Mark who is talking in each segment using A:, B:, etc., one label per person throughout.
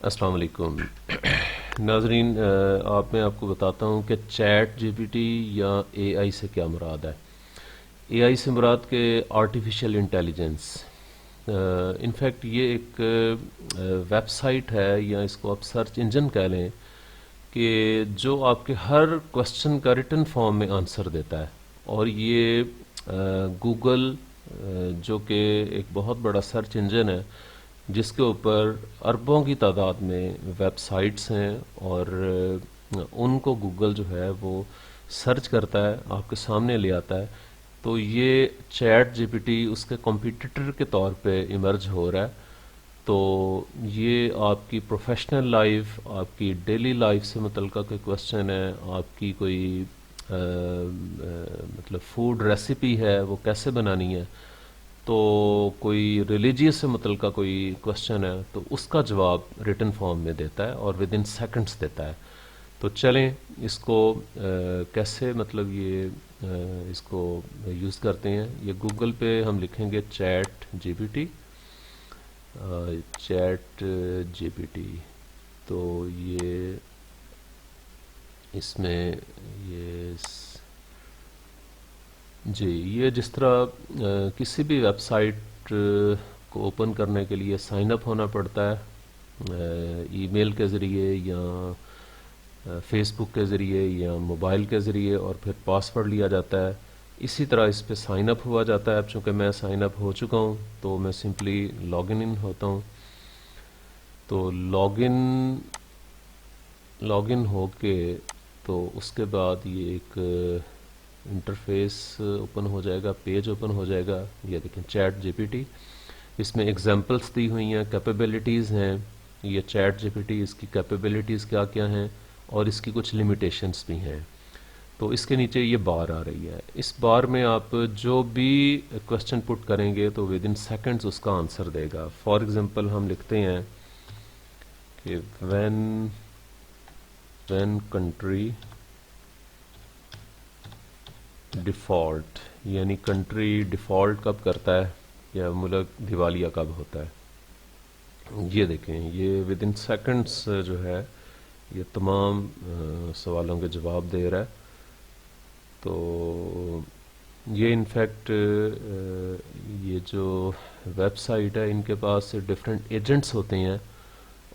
A: السلام علیکم ناظرین، آپ کو بتاتا ہوں کہ چیٹ جی پی ٹی یا اے آئی سے کیا مراد ہے۔ اے آئی سے مراد کہ آرٹیفیشیل انٹیلیجنس، انفیکٹ یہ ایک ویب سائٹ ہے یا اس کو آپ سرچ انجن کہہ لیں کہ جو آپ کے ہر کوشچن کا ریٹن فارم میں آنسر دیتا ہے۔ اور یہ گوگل جو کہ ایک بہت بڑا سرچ انجن ہے جس کے اوپر اربوں کی تعداد میں ویب سائٹس ہیں، اور ان کو گوگل جو ہے وہ سرچ کرتا ہے، آپ کے سامنے لے آتا ہے۔ تو یہ چیٹ جی پی ٹی اس کے کمپیٹیٹر کے طور پہ ایمرج ہو رہا ہے۔ تو یہ آپ کی پروفیشنل لائف، آپ کی ڈیلی لائف سے متعلقہ کوئی کوشچن ہے، آپ کی کوئی مطلب فوڈ ریسیپی ہے وہ کیسے بنانی ہے، تو کوئی ریلیجیس سے متعلقہ کوئی کوشچن ہے تو اس کا جواب ریٹن فارم میں دیتا ہے اور ود ان سیکنڈس دیتا ہے۔ تو چلیں اس کو کیسے مطلب یہ اس کو یوز کرتے ہیں۔ یہ گوگل پہ ہم لکھیں گے chat G P T, chat G P T, تو یہ اس میں یہ جی یہ جس طرح کسی بھی ویب سائٹ کو اوپن کرنے کے لیے سائن اپ ہونا پڑتا ہے ای میل کے ذریعے یا فیس بک کے ذریعے یا موبائل کے ذریعے، اور پھر پاسورڈ لیا جاتا ہے، اسی طرح اس پہ سائن اپ ہوا جاتا ہے۔ اب چونکہ میں سائن اپ ہو چکا ہوں تو میں سمپلی لاگ ان ہوتا ہوں۔ تو لاگ ان ہو کے تو اس کے بعد یہ ایک انٹرفیس اوپن ہو جائے گا، پیج اوپن ہو جائے گا۔ یہ دیکھیں چیٹ جی پی ٹی، اس میں ایگزامپلس دی ہوئی ہیں، کیپیبلٹیز ہیں۔ یہ چیٹ جی پی ٹی، اس کی کیپیبلٹیز کیا کیا ہیں اور اس کی کچھ لمیٹیشنز بھی ہیں۔ تو اس کے نیچے یہ بار آ رہی ہے، اس بار میں آپ جو بھی کوشچن پٹ کریں گے تو ود ان سیکنڈز اس کا آنسر دے گا۔ فار ایگزامپل ہم لکھتے ہیں کہ وین کنٹری ڈیفالٹ، یعنی کنٹری ڈیفالٹ کب کرتا ہے یا ملک دیوالیہ کب ہوتا ہے۔ یہ دیکھیں یہ ود ان سیکنڈز جو ہے یہ تمام سوالوں کے جواب دے رہا ہے۔ تو یہ انفیکٹ یہ جو ویب سائٹ ہے ان کے پاس ڈفرینٹ ایجنٹس ہوتے ہیں،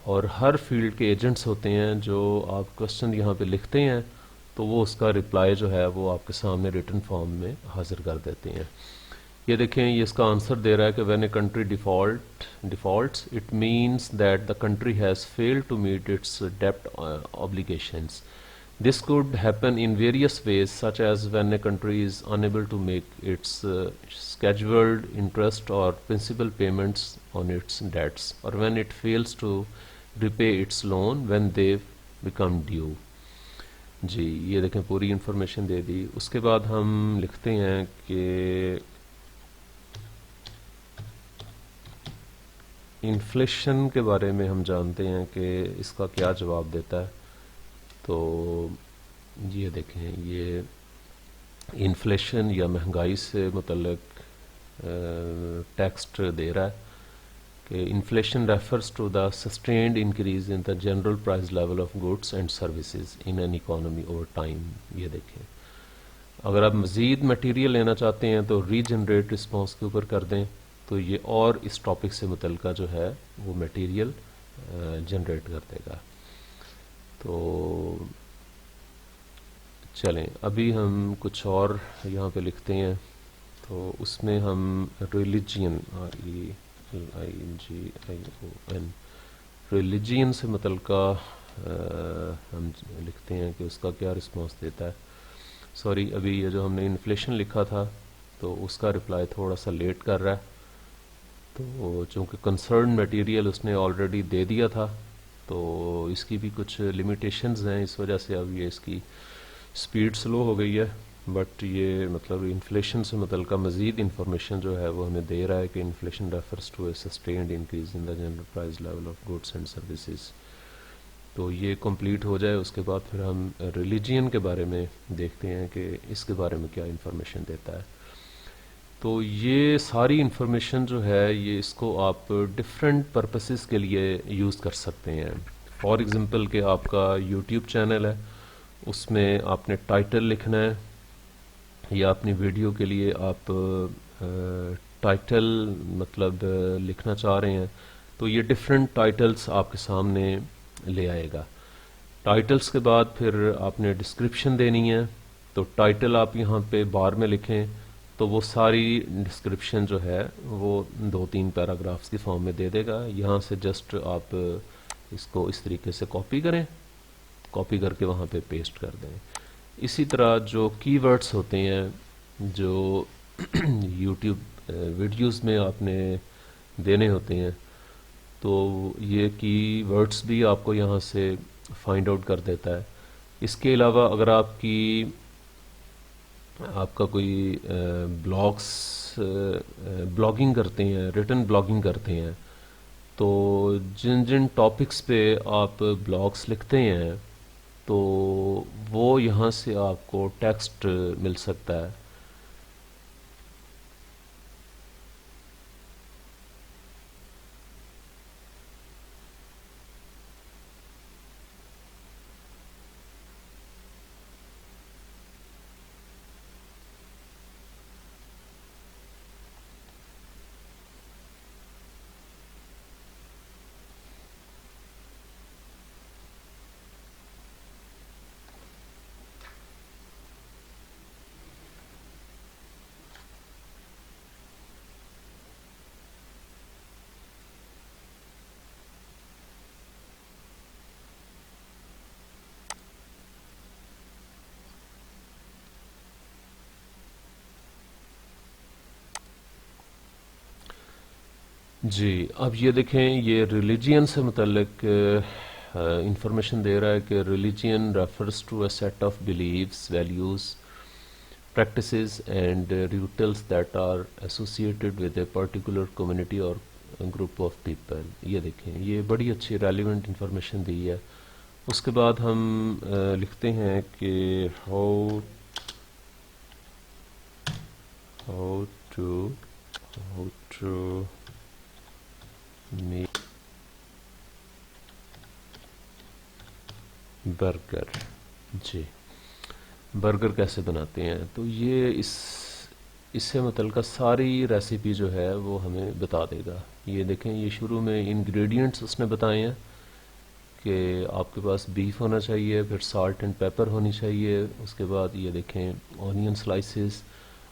A: اور ہر فیلڈ کے ایجنٹس ہوتے ہیں جو آپ کوشچن یہاں پہ لکھتے ہیں تو وہ اس کا رپلائی جو ہے وہ آپ کے سامنے ریٹن فارم میں حاضر کر دیتے ہیں۔ یہ دیکھیں یہ اس کا آنسر دے رہا ہے کہ when a country defaults it means that the country has failed to meet its ڈیپٹ obligations. This could happen in various ways, such as when a country is unable to make its scheduled interest or principal payments on its debts, or when it fails to repay its loan when they become due. جی یہ دیکھیں پوری information دے دی۔ اس کے بعد ہم لکھتے ہیں کہ inflation کے بارے میں ہم جانتے ہیں کہ اس کا کیا جواب دیتا ہے۔ تو یہ دیکھیں یہ انفلیشن یا مہنگائی سے متعلق ٹیکسٹ دے رہا ہے کہ inflation refers to the sustained increase in the general price level of goods and services in an economy over time. یہ دیکھیں اگر آپ مزید مٹیریل لینا چاہتے ہیں تو ری جنریٹ رسپانس کے اوپر کر دیں، تو یہ اور اس ٹاپک سے متعلقہ جو ہے وہ مٹیریل جنریٹ کر دے گا۔ تو چلیں ابھی ہم کچھ اور یہاں پہ لکھتے ہیں۔ تو اس میں ہم ریلیجین RELIGION ریلیجین سے متعلقہ ہم لکھتے ہیں کہ اس کا کیا رسپانس دیتا ہے۔ سوری ابھی یہ جو ہم نے انفلیشن لکھا تھا تو اس کا رپلائی تھوڑا سا لیٹ کر رہا ہے، تو چونکہ کنسرن میٹیریل اس نے آلریڈی دے دیا تھا تو اس کی بھی کچھ لمیٹیشنز ہیں، اس وجہ سے اب یہ اس کی سپیڈ سلو ہو گئی ہے۔ بٹ یہ مطلب انفلیشن سے متعلقہ مزید انفارمیشن جو ہے وہ ہمیں دے رہا ہے کہ inflation refers to a sustained increase in the general price level of goods and services. تو یہ کمپلیٹ ہو جائے اس کے بعد پھر ہم ریلیجین کے بارے میں دیکھتے ہیں کہ اس کے بارے میں کیا انفارمیشن دیتا ہے۔ تو یہ ساری انفارمیشن جو ہے یہ اس کو آپ ڈفرینٹ پرپسز کے لیے یوز کر سکتے ہیں. فار ایگزامپل کہ آپ کا یوٹیوب چینل ہے، اس میں آپ نے ٹائٹل لکھنا ہے، یا اپنی ویڈیو کے لیے آپ ٹائٹل مطلب لکھنا چاہ رہے ہیں، تو یہ ڈفرینٹ ٹائٹلز آپ کے سامنے لے آئے گا. ٹائٹلز کے بعد پھر آپ نے ڈسکرپشن دینی ہے، تو ٹائٹل آپ یہاں پہ بار میں لکھیں تو وہ ساری ڈسکرپشن جو ہے وہ 2-3 پیراگرافز کی فارم میں دے دے گا. یہاں سے جسٹ آپ اس کو اس طریقے سے کاپی کریں، کاپی کر کے وہاں پہ پیسٹ کر دیں. اسی طرح جو کی ورڈز ہوتے ہیں جو یوٹیوب ویڈیوز میں آپ نے دینے ہوتے ہیں، تو یہ کی ورڈز بھی آپ کو یہاں سے فائنڈ آؤٹ کر دیتا ہے. اس کے علاوہ اگر آپ کا کوئی بلاگنگ کرتے ہیں، ریٹن بلاگنگ کرتے ہیں، تو جن جن ٹاپکس پہ آپ بلاگس لکھتے ہیں تو وہ یہاں سے آپ کو ٹیکسٹ مل سکتا ہے. جی اب یہ دیکھیں، یہ ریلیجین سے متعلق انفارمیشن دے رہا ہے کہ religion refers to a set of beliefs, values, practices and rituals that are associated with a particular community or a group of people. یہ دیکھیں، یہ بڑی اچھی ریلیونٹ انفارمیشن دی ہے. اس کے بعد ہم لکھتے ہیں کہ how to make برگر. جی برگر کیسے بناتے ہیں، تو یہ اس سے متعلقہ ساری ریسیپی جو ہے وہ ہمیں بتا دے گا. یہ دیکھیں، یہ شروع میں انگریڈینٹس اس نے بتائے ہیں کہ آپ کے پاس بیف ہونا چاہیے، پھر سالٹ اینڈ پیپر ہونی چاہیے. اس کے بعد یہ دیکھیں آنین سلائسز،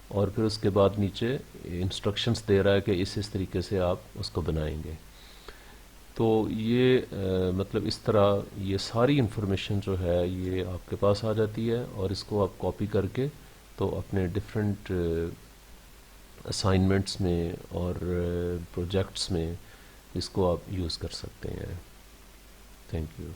A: اور پھر اس کے بعد نیچے انسٹرکشنز دے رہا ہے کہ اس طریقے سے آپ اس کو بنائیں گے. تو یہ مطلب اس طرح یہ ساری انفارمیشن جو ہے یہ آپ کے پاس آ جاتی ہے، اور اس کو آپ کاپی کر کے تو اپنے ڈفرینٹ اسائنمنٹس میں اور پروجیکٹس میں اس کو آپ یوز کر سکتے ہیں. Thank you.